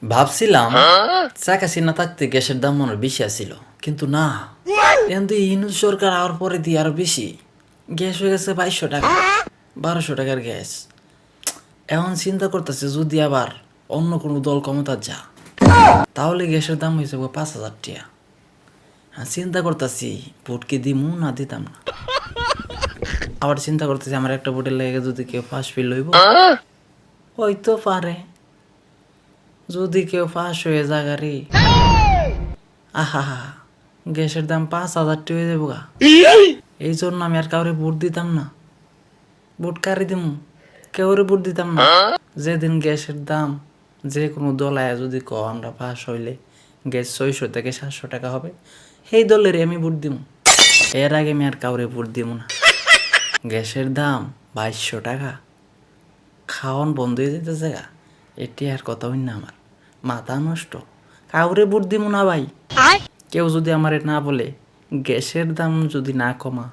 ভাবছিলাম চাকা চিনা থাকতে গ্যাসের দাম মনে হয় বেশি আসছিল, কিন্তু না, এখন তো ইউনুস সরকার আওয়ার পরে দিয়ে আরো বেশি গ্যাস হয়ে গেছে 2200 টাকা, 1200 টাকার গ্যাস। এখন চিন্তা করতেছে যদি আবার অন্য কোনো দল ক্ষমতার যা, তাহলে গ্যাসের দাম হয়েছে 5000 টাকা। হ্যাঁ, চিন্তা করতেছি ভোট কি দিমু না দিতাম না। আবার চিন্তা করতেছি আমার একটা ভোটের লেগে যদি কেউ ফাঁস ফিল হইব, হয়তো পারে। যদি কেউ ফাঁস হয়ে যাগা রে, আহা, গ্যাসের দাম 5000 হয়ে যাবো গা। এই জন্য আমি আর কাউরে ভোট দিতাম না। ভোট কারি দিমু, কেউরে ভোট দিতাম না। যেদিন গ্যাসের দাম যে কোনো দল আয়া যদি ক আমরা পাস হইলে গ্যাস 600 থেকে 700 টাকা হবে, সেই দলের আমি ভোট দিমু। এর আগে আমি আর কাউরে ভোট দিমু না। গ্যাসের দাম 2200 টাকা, খাওয়ান বন্ধ হয়ে যেতেছে গা। এটি আর কথা হইন না, আমার মাথা নষ্ট। কাউরে ভোট দিমু না ভাই। কেউ যদি আমারে না বলে গ্যাসের দাম যদি না কমা,